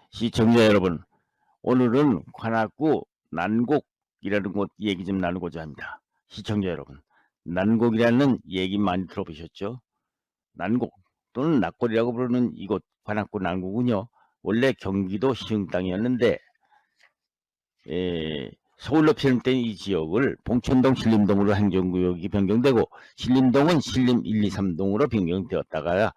시청자 여러분, 오늘은 관악구 난곡이라는 곳 얘기 좀 나누고자 합니다. 시청자 여러분, 난곡이라는 얘기 많이 들어보셨죠? 난곡 또는 낙골이라고 부르는 이곳 관악구 난곡은요, 원래 경기도 시흥 땅이었는데 서울로 편입된 이 지역을 봉천동 신림동으로 행정구역이 변경되고, 신림동은 신림 1, 2, 3동으로 변경되었다가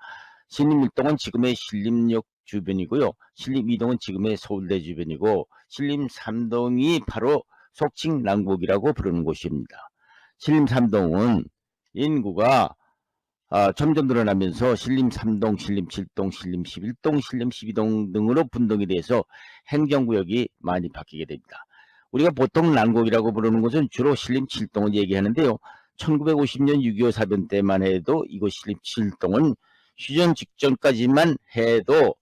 신림 1동은 지금의 신림역 주변이고요. 신림 2동은 지금의 서울대 주변이고, 신림 3동이 바로 속칭 난곡이라고 부르는 곳입니다. 신림 3동은 인구가 점점 늘어나면서 신림 3동, 신림 7동, 신림 11동, 신림 12동 등으로 분동이 돼서 행정구역이 많이 바뀌게 됩니다. 우리가 보통 난곡이라고 부르는 곳은 주로 신림 7동을 얘기하는데요. 1950년 6.25 사변 때만 해도 이곳 신림 7동은 휴전 직전까지만 해도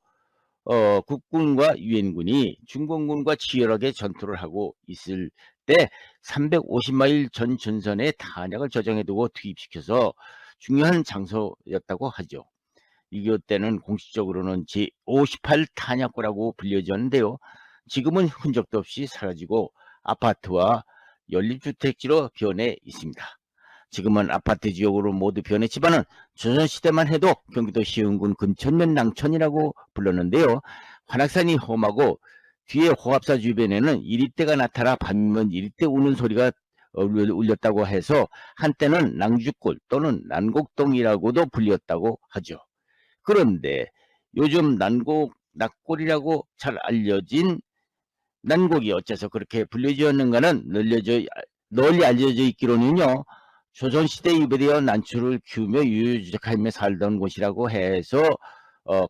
국군과 유엔군이 중공군과 치열하게 전투를 하고 있을 때 350마일 전 전선에 탄약을 저장해두고 투입시켜서 중요한 장소였다고 하죠. 이것 때는 공식적으로는 제58 탄약고라고 불려졌는데요. 지금은 흔적도 없이 사라지고 아파트와 연립주택지로 변해 있습니다. 지금은 아파트 지역으로 모두 변했지만은 조선시대만 해도 경기도 시흥군 금천면 낭천이라고 불렀는데요. 관악산이 험하고 뒤에 호합사 주변에는 이리떼가 나타나 밤이면 이리떼 우는 소리가 울렸다고 해서 한때는 낭주골 또는 난곡동이라고도 불렸다고 하죠. 그런데 요즘 낙골이라고 잘 알려진 난곡이 어째서 그렇게 불려지었는가는 널리 알려져 있기로는요, 조선시대 유배되어 난초를 키우며 유유자적하며 살던 곳이라고 해서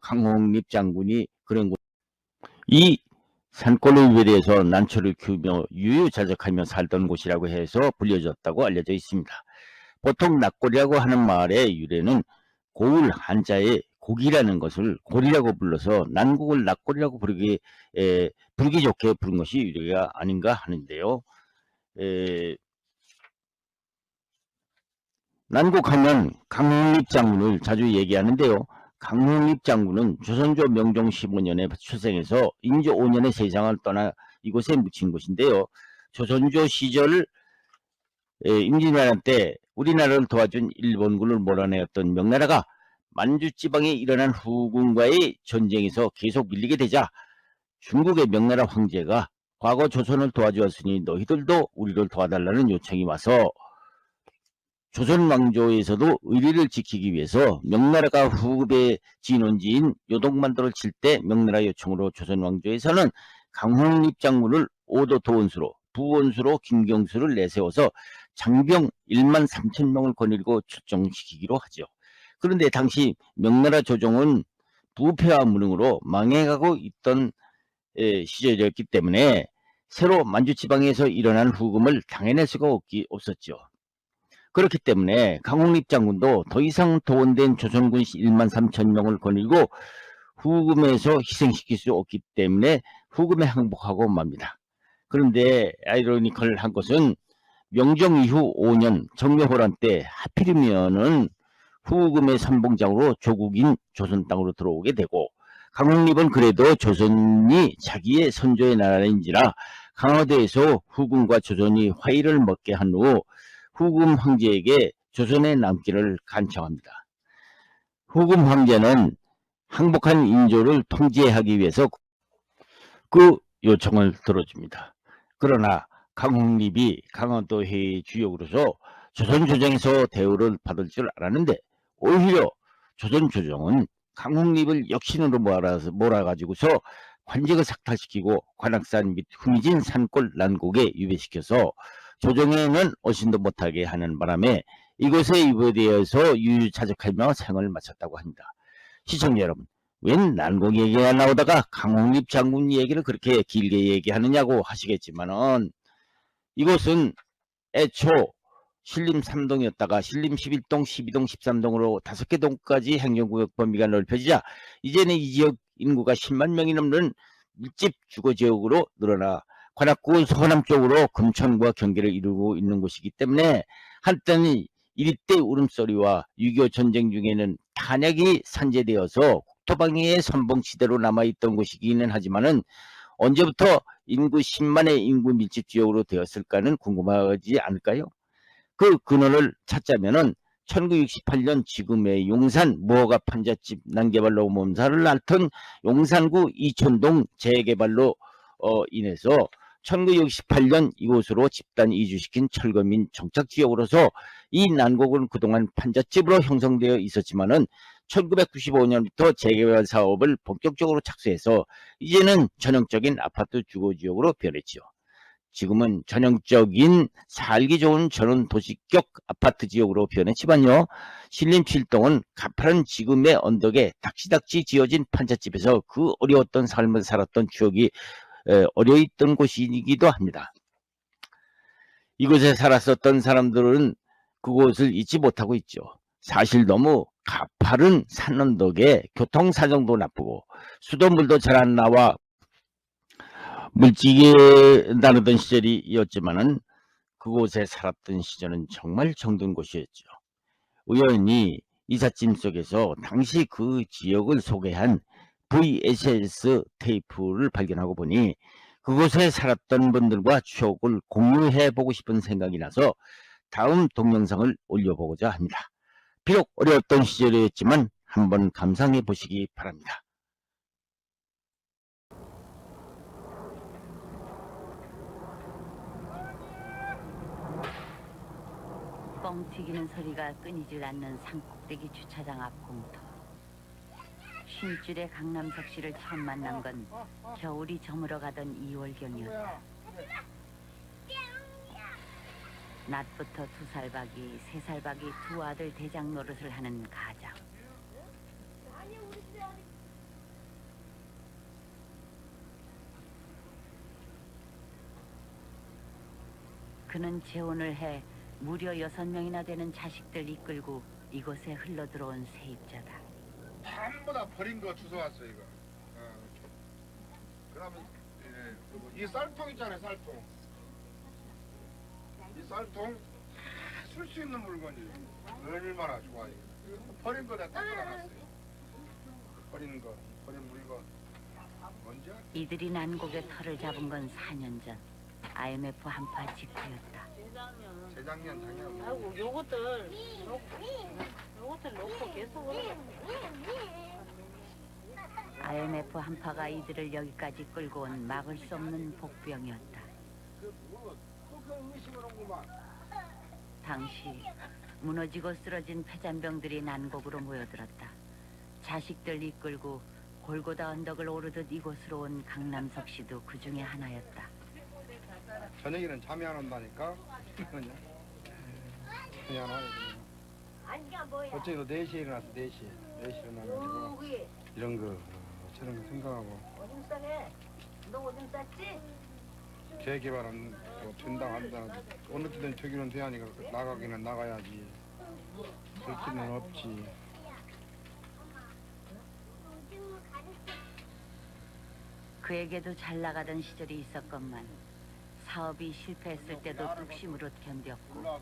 강홍립 장군이 그런 곳, 이 산골로 유배되어서 난초를 키우며 유유자적하며 살던 곳이라고 해서 불려졌다고 알려져 있습니다. 보통 낙골이라고 하는 말의 유래는 고을 한자에 곡이라는 것을 골이라고 불러서 난곡을 낙골이라고 부르기 좋게 부른 것이 유래가 아닌가 하는데요. 난곡하면 강홍립 장군을 자주 얘기하는데요. 강홍립 장군은 조선조 명종 15년에 출생해서 인조 5년에 세상을 떠나 이곳에 묻힌 곳인데요. 조선조 시절 임진왜란 때 우리나라를 도와준 일본군을 몰아내었던 명나라가 만주지방에 일어난 후군과의 전쟁에서 계속 밀리게 되자 중국의 명나라 황제가 과거 조선을 도와주었으니 너희들도 우리를 도와달라는 요청이 와서 조선 왕조에서도 의리를 지키기 위해서 명나라가 후급의 진원지인 요동만도를 칠 때 명나라 요청으로 조선 왕조에서는 강홍립 장군을 오도 도원수로 부원수로 김경수를 내세워서 장병 1만 3천 명을 거느리고 출정시키기로 하죠. 그런데 당시 명나라 조정은 부패와 무능으로 망해가고 있던 시절이었기 때문에 새로 만주지방에서 일어난 후금을 당해낼 수가 없었죠. 그렇기 때문에 강홍립 장군도 더 이상 동원된 조선군 1만 3천 명을 거느리고 후금에서 희생시킬 수 없기 때문에 후금에 항복하고 맙니다. 그런데 아이러니컬한 것은 명종 이후 5년 정묘호란 때 하필이면은 후금의 선봉장으로 조국인 조선 땅으로 들어오게 되고, 강홍립은 그래도 조선이 자기의 선조의 나라인지라 강화도에서 후금과 조선이 화의를 맺게 한 후 후금 황제에게 조선에 남기를 간청합니다. 후금 황제는 항복한 인조를 통제하기 위해서 그 요청을 들어줍니다. 그러나 강홍립이 강화도 회의 주역으로서 조선 조정에서 대우를 받을 줄 알았는데, 오히려 조선 조정은 강홍립을 역신으로 몰아가지고서 관직을 삭탈시키고 관악산 및 후미진 산골 난곡에 유배시켜서 조정에는 어신도 못하게 하는 바람에 이곳에 유배되어서 유유자적하며 생을 마쳤다고 합니다. 시청자 여러분, 웬 난곡 얘기가 나오다가 강홍립 장군 얘기를 그렇게 길게 얘기하느냐고 하시겠지만은, 이곳은 애초 신림 3동이었다가 신림 11동, 12동, 13동으로 5개 동까지 행정구역 범위가 넓혀지자 이제는 이 지역 인구가 10만 명이 넘는 밀집 주거지역으로 늘어나 관악구 서남 쪽으로 금천과 경계를 이루고 있는 곳이기 때문에 한때는 이리때 울음소리와 6.25 전쟁 중에는 탄약이 산재되어서 국토방위의 선봉지대로 남아있던 곳이기는 하지만은 언제부터 인구 10만의 인구 밀집 지역으로 되었을까는 궁금하지 않을까요? 그 근원을 찾자면은 1968년 지금의 용산 무허가 판잣집 난개발로 몸살을 앓던 용산구 이촌동 재개발로 인해서 1968년 이곳으로 집단 이주시킨 철거민 정착지역으로서 이 난곡은 그동안 판잣집으로 형성되어 있었지만은 1995년부터 재개발 사업을 본격적으로 착수해서 이제는 전형적인 아파트 주거지역으로 변했죠. 지금은 전형적인 살기 좋은 전원 도시격 아파트 지역으로 변했지만요. 신림 7동은 가파른 지금의 언덕에 닥치닥치 지어진 판잣집에서 그 어려웠던 삶을 살았던 추억이 어려있던 곳이기도 합니다. 이곳에 살았었던 사람들은 그곳을 잊지 못하고 있죠. 사실 너무 가파른 산 언덕에 교통사정도 나쁘고 수돗물도 잘 안 나와 물지게 나르던 시절이었지만은 그곳에 살았던 시절은 정말 정든 곳이었죠. 우연히 이삿짐 속에서 당시 그 지역을 소개한 VHS 테이프를 발견하고 보니 그곳에 살았던 분들과 추억을 공유해 보고 싶은 생각이 나서 다음 동영상을 올려보고자 합니다. 비록 어려웠던 시절이었지만 한번 감상해 보시기 바랍니다. 뻥 튀기는 소리가 끊이질 않는 산꼭대기 주차장 앞 공터. 쉰줄의 강남석 씨를 처음 만난 건 겨울이 저물어가던 2월경이었다. 낮부터 2살박이, 3살박이 두 아들 대장 노릇을 하는 가장. 그는 재혼을 해 무려 6명이나 되는 자식들 이끌고 이곳에 흘러들어온 세입자다. 전부 다 버린 거 주워왔어 이거. 그러면 이 쌀통 있잖아요, 쌀통. 이 쌀통 쓸 수 있는 물건이 얼마나 좋아요. 버린 거 다 닦아놨어요. 버린 거, 버린 물건. 언제? 이들이 난곡의 털을 잡은 건 4년 전. IMF 한파 직후였다. 재작년, 작년. 아이고 요것들 놓고 계속 IMF 한파가 이들을 여기까지 끌고 온 막을 수 없는 복병이었다. 그 의심을 한구만. 당시 무너지고 쓰러진 폐잔병들이 난곡으로 모여들었다. 자식들 이끌고 골고다 언덕을 오르듯 이곳으로 온 강남석 씨도 그 중에 하나였다. 저녁에는 잠이 안 온다니까. 그냥 안 와요. 아니야 뭐야 어쩌고 4시에 일어나서 4시에 일어나가지고 이런 거 저런 거 생각하고 오줌 싸네 너 오줌 쌌지? 재개발은 뭐 된다 한다 어느 때든 되기는 돼야니까 나가기는 나가야지 될 수는 없지. 그에게도 잘 나가던 시절이 있었건만 사업이 실패했을 때도 뚝심으로 견뎠고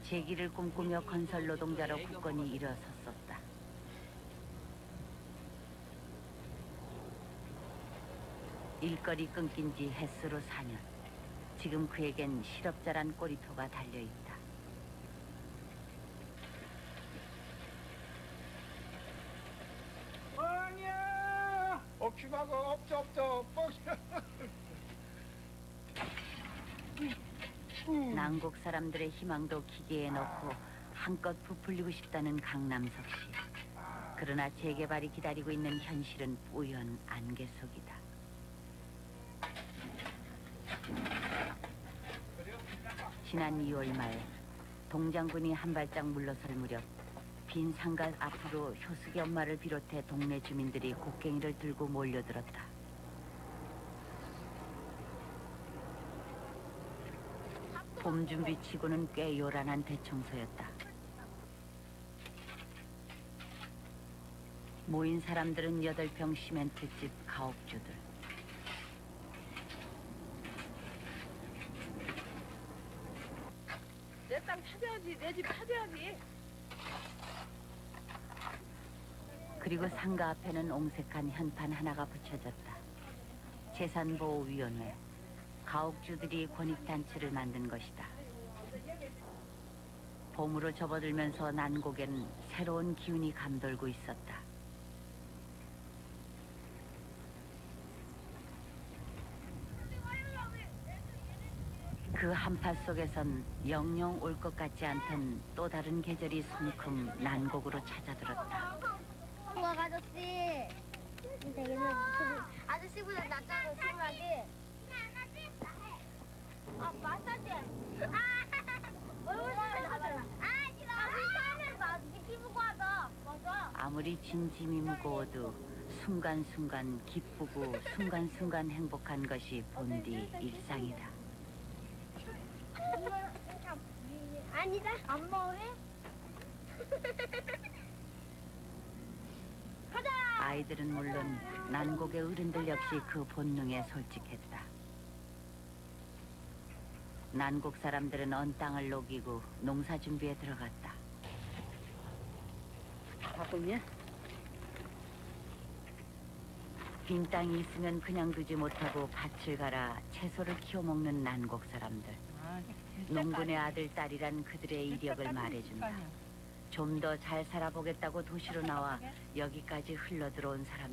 재기를 꿈꾸며 건설 노동자로 굳건히 일어섰었다. 일거리 끊긴 지 햇수로 4년. 지금 그에겐 실업자란 꼬리표가 달려있다. 아니야 없지마고 없죠 난곡 사람들의 희망도 기계에 넣고 한껏 부풀리고 싶다는 강남석 씨. 그러나 재개발이 기다리고 있는 현실은 뿌연 안개 속이다. 지난 2월 말 동장군이 한 발짝 물러설 무렵 빈 상가 앞으로 효숙이 엄마를 비롯해 동네 주민들이 곡괭이를 들고 몰려들었다. 봄 준비치고는 꽤 요란한 대청소였다. 모인 사람들은 8평 시멘트집 가옥주들. 내 땅 파줘야지 내 집 파줘야지 그리고 상가 앞에는 옹색한 현판 하나가 붙여졌다. 재산보호위원회. 가옥주들이 권익단체를 만든 것이다. 봄으로 접어들면서 난곡엔 새로운 기운이 감돌고 있었다. 그 한파 속에선 영영 올 것 같지 않던 또 다른 계절이 성큼 난곡으로 찾아들었다. 우와 아저씨 되게 아저씨보다 낫잖아 심하게 아 마사지 얼굴 하잖아 아 싫어 마사지 피부고 하자 맞아 아무리 진심이 무거워도 순간순간 기쁘고 순간순간 행복한 것이 본디 일상이다. 아니다 안 먹으래? 아이들은 물론 난곡의 어른들 역시 그 본능에 솔직했다. 난곡 사람들은 언 땅을 녹이고 농사 준비에 들어갔다. 바쁘냐? 빈 땅이 있으면 그냥 두지 못하고 밭을 갈아 채소를 키워 먹는 난곡 사람들. 농군의 아들, 딸이란 그들의 이력을 말해준다. 좀 더 잘 살아보겠다고 도시로 나와 여기까지 흘러들어온 사람.